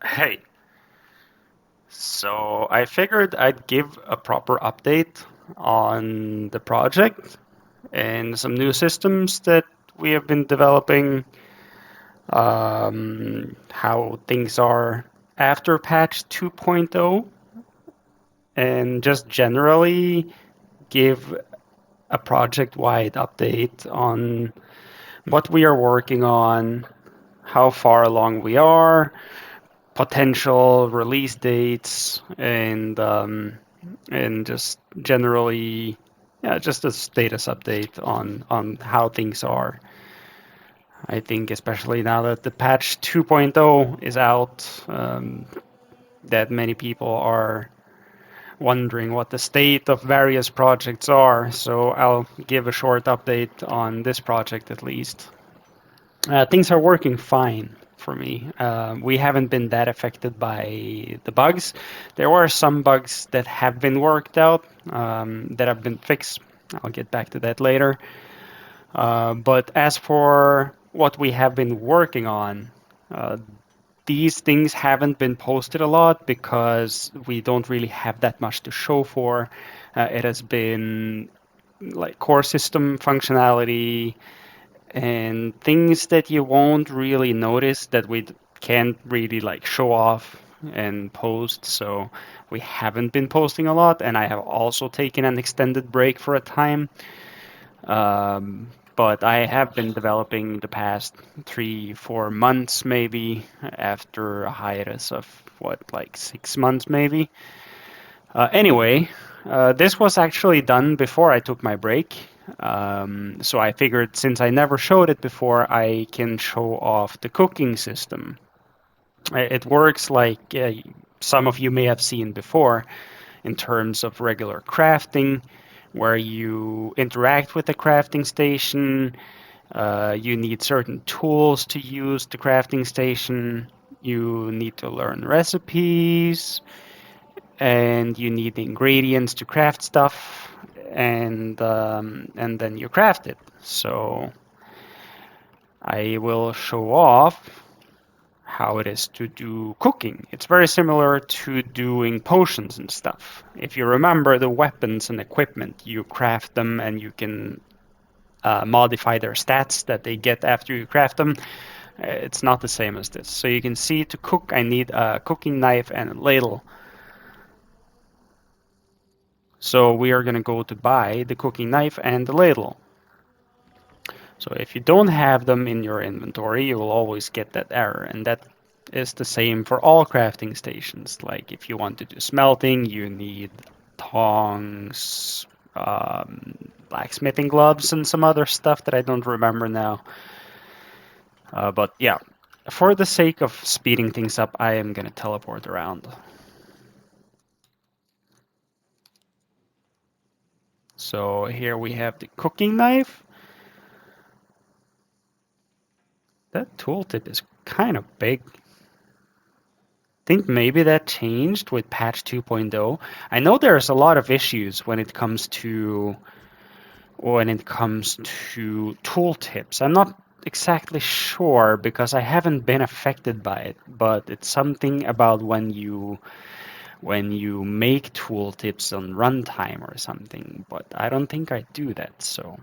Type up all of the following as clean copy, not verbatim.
Hey, so I figured I'd give a proper update on the project and some new systems that we have been developing, how things are after patch 2.0, and just generally give a project-wide update on what we are working on, how far along we are, potential release dates, and just generally, yeah, just a status update on how things are. I think especially now that the patch 2.0 is out, that many people are wondering what the state of various projects are. So I'll give a short update on this project at least. Things are working fine for me. We haven't been that affected by the bugs. There were some bugs that have been worked out, that have been fixed. I'll get back to that later. But as for what we have been working on, uh, these things haven't been posted a lot because we don't really have that much to show for. It has been like core system functionality, and things that you won't really notice that we can't really like show off and post. So we haven't been posting a lot, and I have also taken an extended break for a time. But I have been developing the past 3, 4 months maybe after a hiatus of what, like 6 months maybe. Anyway, this was actually done before I took my break. So I figured since I never showed it before, I can show off the cooking system. It works like some of you may have seen before in terms of regular crafting, where you interact with the crafting station. You need certain tools to use the crafting station. You need to learn recipes, and you need the ingredients to craft stuff, and then you craft it. So I will show off how it is to do cooking. It's very similar to doing potions and stuff. If you remember the weapons and equipment, you craft them and you can modify their stats that they get after you craft them. It's not the same as this. So you can see to cook, I need a cooking knife and a ladle. So we are going to go to buy the cooking knife and the ladle. So if you don't have them in your inventory, you will always get that error. And that is the same for all crafting stations. Like if you want to do smelting, you need tongs, blacksmithing gloves, and some other stuff that I don't remember now. But yeah, for the sake of speeding things up, I am going to teleport around. So here we have the cooking knife. That tooltip is kind of big. I think maybe that changed with patch 2.0. I know there's a lot of issues when it comes to tooltips. I'm not exactly sure because I haven't been affected by it, but it's something about when you make tooltips on runtime or something, but I don't think I do that, so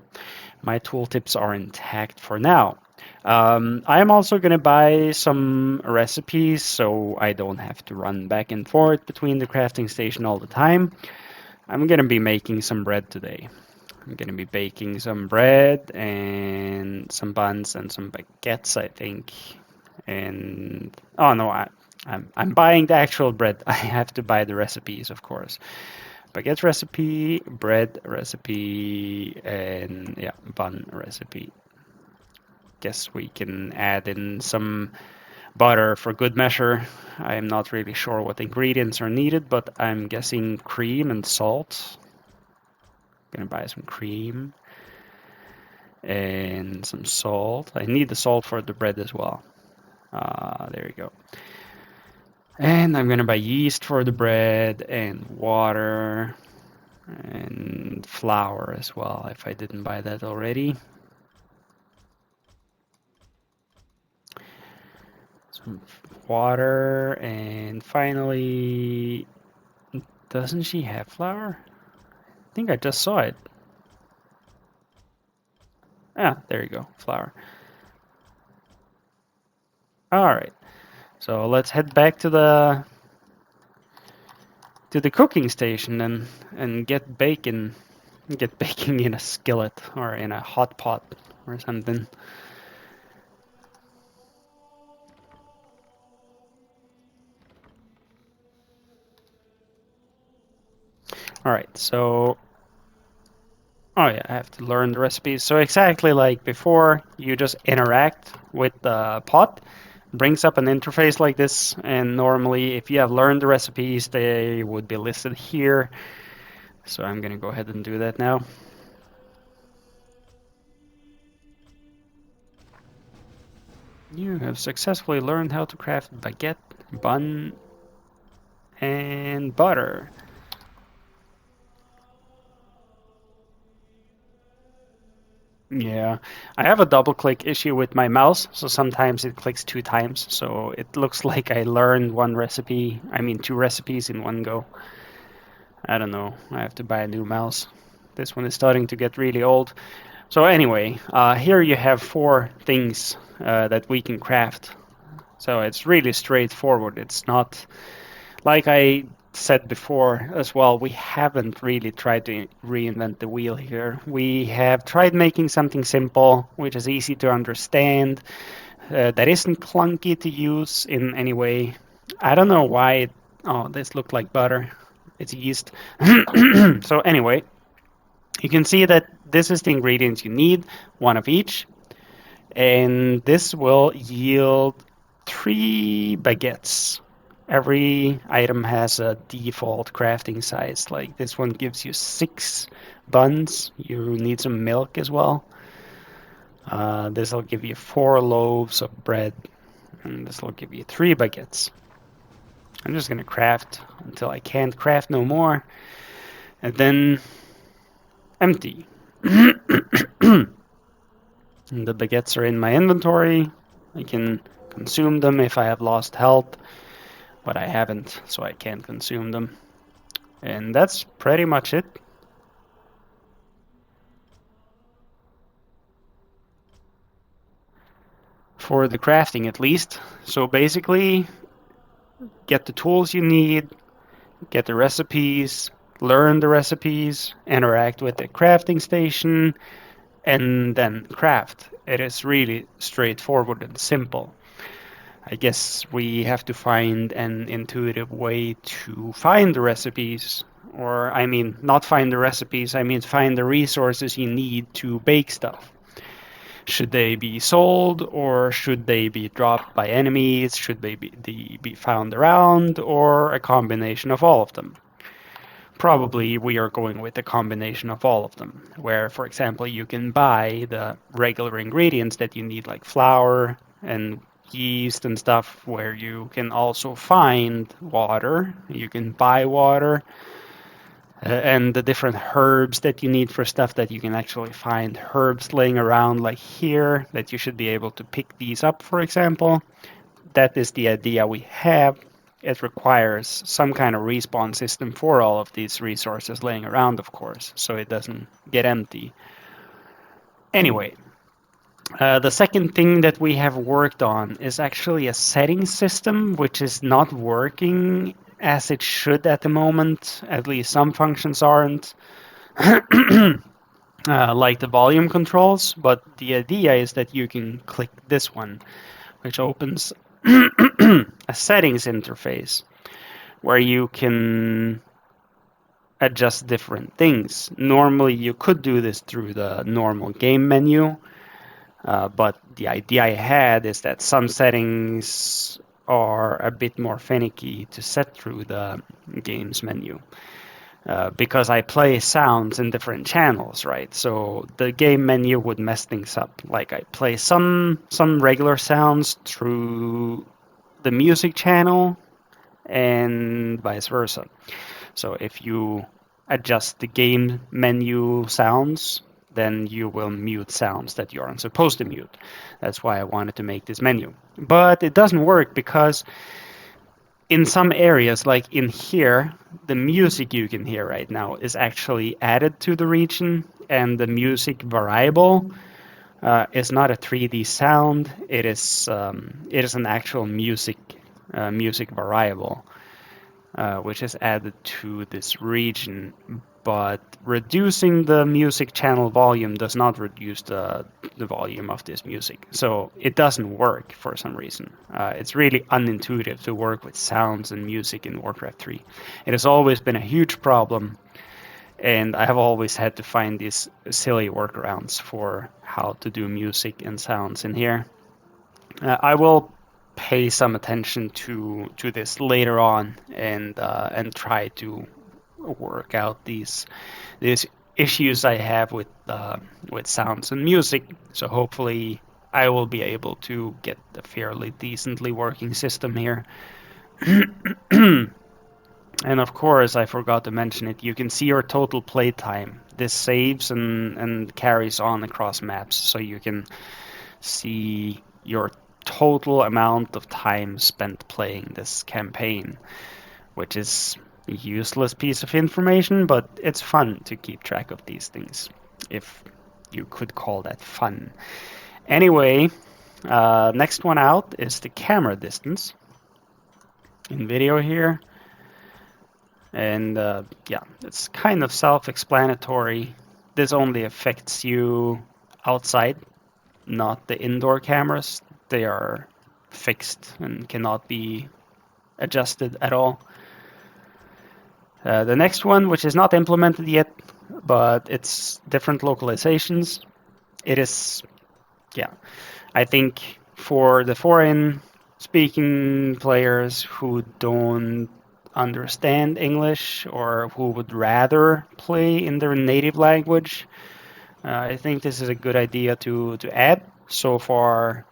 my tooltips are intact for now. I am also going to buy some recipes so I don't have to run back and forth between the crafting station all the time. I'm going to be making some bread today. I'm going to be baking some bread and some buns and some baguettes, I think. And oh no, I'm buying the actual bread. I have to buy the recipes, of course. Baguette recipe, bread recipe, and yeah, bun recipe. Guess we can add in some butter for good measure. I'm not really sure what ingredients are needed, but I'm guessing cream and salt. Gonna buy some cream and some salt. I need the salt for the bread as well. There you go. And I'm gonna buy yeast for the bread and water and flour as well if I didn't buy that already. Some water, and finally, doesn't she have flour? I think I just saw it. Ah, there you go, flour. All right, so let's head back to the cooking station and get bacon. Get baking in a skillet or in a hot pot or something. All right, so oh yeah, I have to learn the recipes. So exactly like before, you just interact with the pot, brings up an interface like this, and normally if you have learned the recipes, they would be listed here. So I'm gonna go ahead and do that now. You have successfully learned how to craft baguette, bun, and butter. Yeah, I have a double click issue with my mouse, so sometimes it clicks 2 times. So it looks like I learned one recipe, I mean 2 recipes in one go. I don't know, I have to buy a new mouse. This one is starting to get really old. So anyway, here you have 4 things that we can craft. So it's really straightforward. It's not like I said before as well, we haven't really tried to reinvent the wheel here. We have tried making something simple, which is easy to understand, that isn't clunky to use in any way. I don't know why oh, this looked like butter. It's yeast. So anyway, you can see that this is the ingredients you need, 1 of each, and this will yield 3 baguettes. Every item has a default crafting size. Like this one gives you 6 buns. You need some milk as well. This will give you 4 loaves of bread, and this will give you 3 baguettes. I'm just gonna craft until I can't craft no more, and then empty. And the baguettes are in my inventory. I can consume them if I have lost health, but I haven't, so I can't consume them. And that's pretty much it. For the crafting at least. So basically, get the tools you need, get the recipes, learn the recipes, interact with the crafting station, and then craft. It is really straightforward and simple. I guess we have to find an intuitive way to find the recipes, or I mean, not find the recipes, I mean, find the resources you need to bake stuff. Should they be sold, or should they be dropped by enemies? Should they be found around, or a combination of all of them? Probably we are going with a combination of all of them, where, for example, you can buy the regular ingredients that you need, like flour and yeast and stuff, where you can also find water, you can buy water, and the different herbs that you need for stuff that you can actually find herbs laying around, like here, that you should be able to pick these up, for example. That is the idea we have. It requires some kind of respawn system for all of these resources laying around, of course, so it doesn't get empty. Anyway, the second thing that we have worked on is actually a setting system, which is not working as it should at the moment. At least some functions aren't, like the volume controls, but the idea is that you can click this one, which opens a settings interface where you can adjust different things. Normally, you could do this through the normal game menu, but the idea I had is that some settings are a bit more finicky to set through the games menu. Because I play sounds in different channels, right? So the game menu would mess things up. Like I play some regular sounds through the music channel and vice versa. So if you adjust the game menu sounds then you will mute sounds that you aren't supposed to mute. That's why I wanted to make this menu. But it doesn't work because in some areas, like in here, the music you can hear right now is actually added to the region, and the music variable is not a 3D sound. It is an actual music variable, which is added to this region. But reducing the music channel volume does not reduce the volume of this music. So it doesn't work for some reason. It's really unintuitive to work with sounds and music in Warcraft 3. It has always been a huge problem, and I have always had to find these silly workarounds for how to do music and sounds in here. I will pay some attention to this later on and try to work out these issues I have with sounds and music. So hopefully I will be able to get a fairly decently working system here. And of course, I forgot to mention it, you can see your total playtime. This saves and carries on across maps, so you can see your total amount of time spent playing this campaign, which is a useless piece of information, but it's fun to keep track of these things, if you could call that fun. Anyway, next one out is the camera distance in video here. And yeah, it's kind of self-explanatory. This only affects you outside, not the indoor cameras. They are fixed and cannot be adjusted at all. The next one, which is not implemented yet, but it's different localizations. It is, yeah, I think for the foreign speaking players who don't understand English or who would rather play in their native language, I think this is a good idea to add. So far,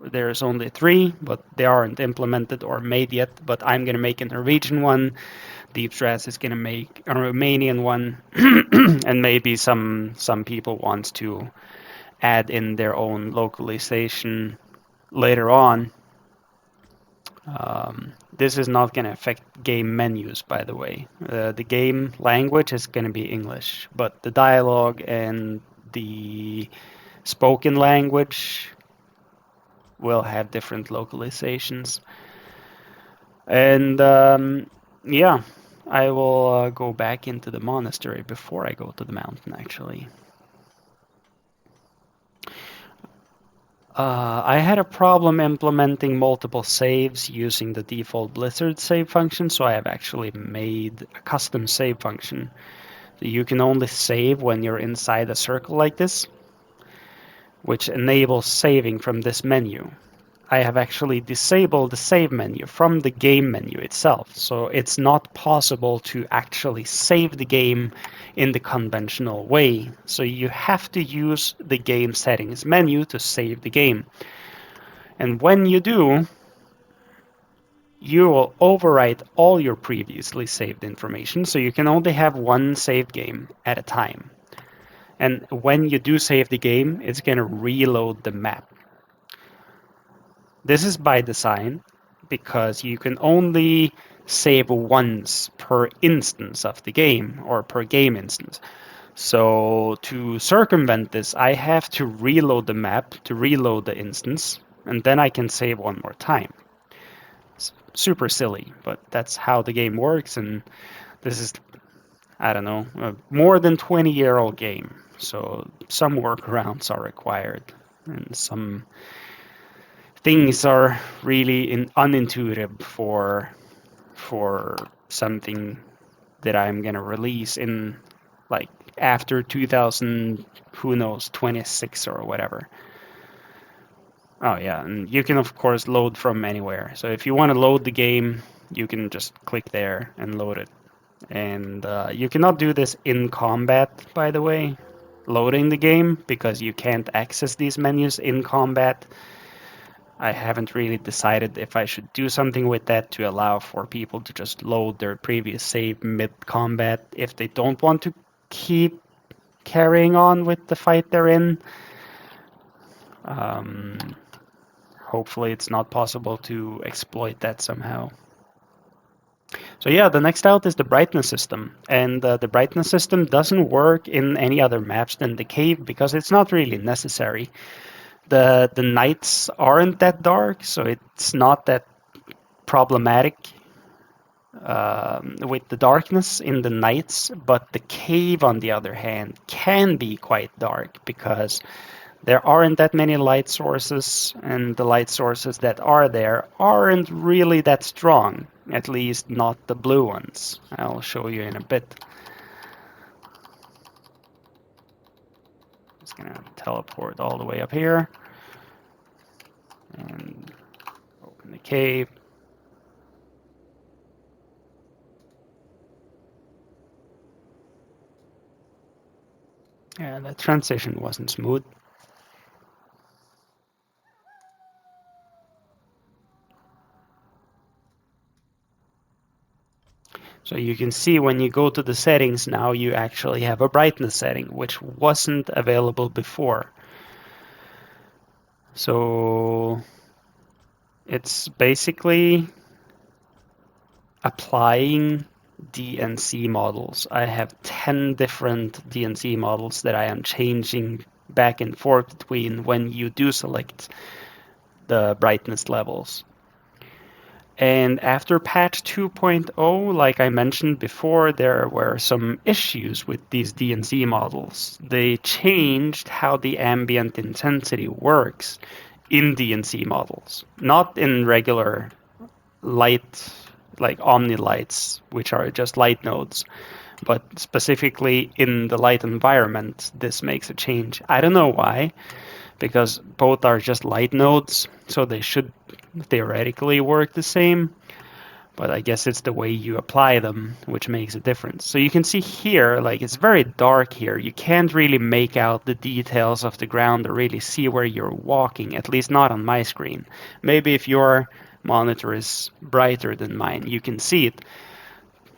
there's only 3, but they aren't implemented or made yet. But I'm going to make a Norwegian one. Deep Stress is going to make a Romanian one, and maybe some people want to add in their own localization later on. This is not going to affect game menus, by the way. The game language is going to be English, but the dialogue and the spoken language will have different localizations. And yeah, I will go back into the monastery before I go to the mountain, actually. I had a problem implementing multiple saves using the default Blizzard save function, so I have actually made a custom save function. You can only save when you're inside a circle like this, which enables saving from this menu. I have actually disabled the save menu from the game menu itself, so it's not possible to actually save the game in the conventional way. So you have to use the game settings menu to save the game. And when you do, you will overwrite all your previously saved information, so you can only have one save game at a time. And when you do save the game, it's going to reload the map. This is by design because you can only save once per instance of the game, or per game instance. So to circumvent this, I have to reload the map to reload the instance, and then I can save one more time. It's super silly, but that's how the game works, and this is, I don't know, a more than 20-year-old game. So some workarounds are required, and some things are really unintuitive for something that I'm gonna release in like after 2000, who knows, 26 or whatever. Oh yeah, and you can of course load from anywhere. So if you want to load the game, you can just click there and load it. And you cannot do this in combat, by the way, loading the game, because you can't access these menus in combat. I haven't really decided if I should do something with that to allow for people to just load their previous save mid-combat if they don't want to keep carrying on with the fight they're in. Hopefully it's not possible to exploit that somehow. So yeah, the next out is the brightness system. And the brightness system doesn't work in any other maps than the cave because it's not really necessary. The nights aren't that dark, so it's not that problematic with the darkness in the nights. But the cave, on the other hand, can be quite dark because there aren't that many light sources, and the light sources that are there aren't really that strong, at least not the blue ones. I'll show you in a bit. Just gonna teleport all the way up here and open the cave. Yeah, the transition wasn't smooth. So you can see when you go to the settings now, you actually have a brightness setting, which wasn't available before. So it's basically applying DNC models. I have 10 different DNC models that I am changing back and forth between when you do select the brightness levels. And after patch 2.0, like I mentioned before, there were some issues with these DNC models. They changed how the ambient intensity works in DNC models, not in regular light, like Omni lights, which are just light nodes, but specifically in the light environment, this makes a change. I don't know why, because both are just light nodes, so they should theoretically work the same, but I guess it's the way you apply them which makes a difference. So you can see here, like, it's very dark here. You can't really make out the details of the ground or really see where you're walking, at least not on my screen. Maybe if your monitor is brighter than mine, you can see it.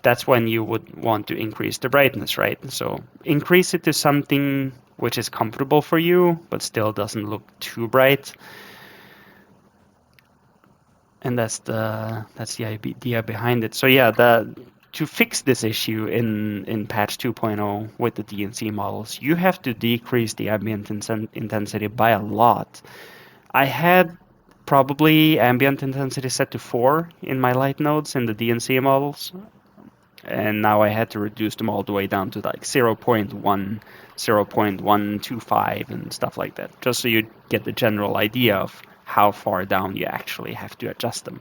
That's when you would want to increase the brightness, right? So increase it to something which is comfortable for you, but still doesn't look too bright. And that's the idea behind it. So yeah, to fix this issue in patch 2.0 with the DNC models, you have to decrease the ambient intensity by a lot. I had probably ambient intensity set to 4 in my light nodes in the DNC models, and now I had to reduce them all the way down to like 0.1, 0.125 and stuff like that, just so you get the general idea of how far down you actually have to adjust them.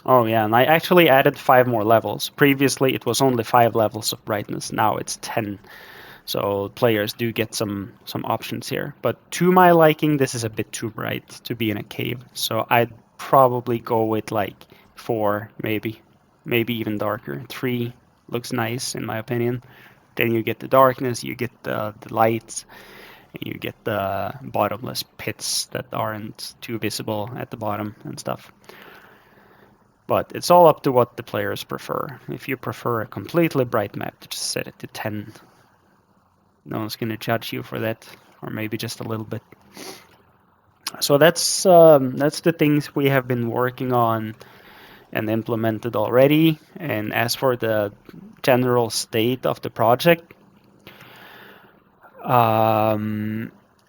Oh yeah, and I actually added 5 more levels. Previously it was only 5 levels of brightness, now it's 10. So players do get some options here. But to my liking, this is a bit too bright to be in a cave. So I'd probably go with like 4, maybe even darker. 3 looks nice in my opinion. Then you get the darkness, you get the lights, and you get the bottomless pits that aren't too visible at the bottom and stuff. But it's all up to what the players prefer. If you prefer a completely bright map, just set it to 10. No one's going to judge you for that, or maybe just a little bit. So that's the things we have been working on and implemented already. And as for the general state of the project,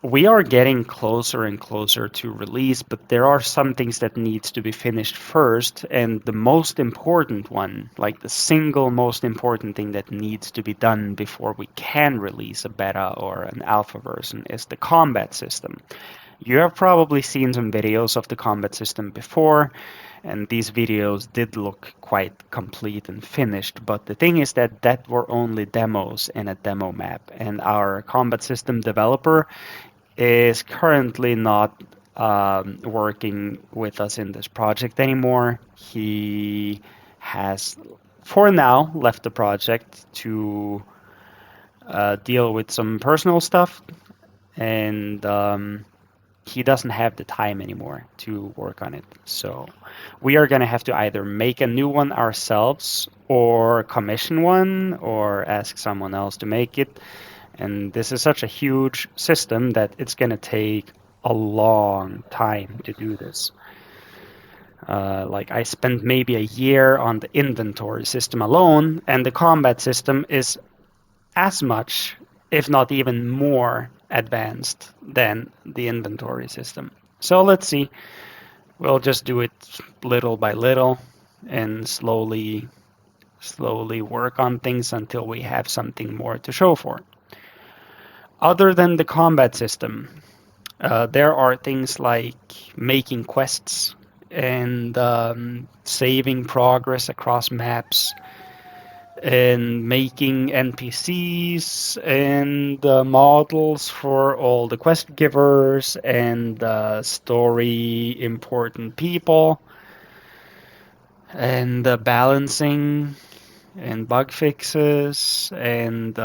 we are getting closer and closer to release, but there are some things that needs to be finished first. And the most important one, like the single most important thing that needs to be done before we can release a beta or an alpha version, is the combat system. You have probably seen some videos of the combat system before, and these videos did look quite complete and finished, but the thing is that were only demos in a demo map, and our combat system developer is currently not working with us in this project anymore. He has, for now, left the project to deal with some personal stuff, and he doesn't have the time anymore to work on it. So we are going to have to either make a new one ourselves or commission one or ask someone else to make it. And this is such a huge system that it's going to take a long time to do this. Like I spent maybe a year on the inventory system alone, and the combat system is as much, if not even more advanced than the inventory system. So let's see. We'll just do it little by little and slowly work on things until we have something more to show for. Other than the combat system, there are things like making quests and saving progress across maps and making NPCs and models for all the quest givers and story important people and balancing and bug fixes and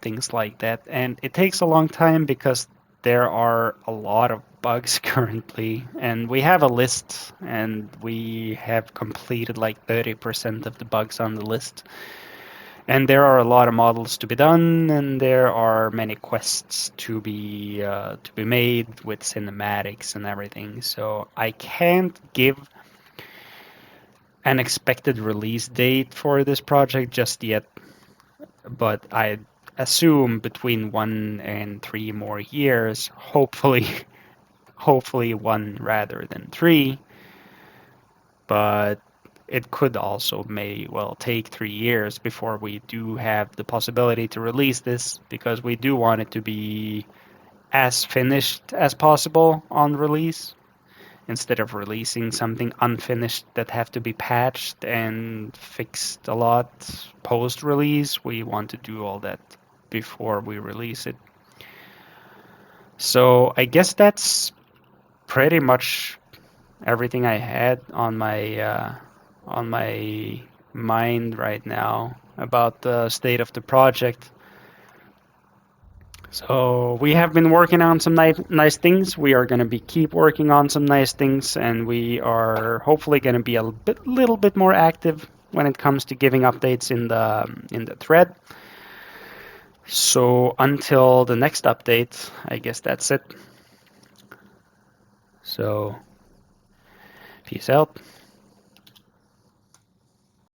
things like that. And it takes a long time because there are a lot of bugs currently, and we have a list, and we have completed like 30% of the bugs on the list. And there are a lot of models to be done, and there are many quests to be made with cinematics and everything. So I can't give an expected release date for this project just yet, but I assume between 1 and 3 more years, hopefully, hopefully one rather than three. But it could also may well take 3 years before we do have the possibility to release this, because we do want it to be as finished as possible on release, instead of releasing something unfinished that have to be patched and fixed a lot post-release. We want to do all that before we release it. So I guess that's pretty much everything I had on my mind right now about the state of the project. So we have been working on some nice things. We are going to be keep working on some nice things, and we are hopefully going to be a little bit more active when it comes to giving updates in the thread. So until the next update, I guess that's it. So peace out.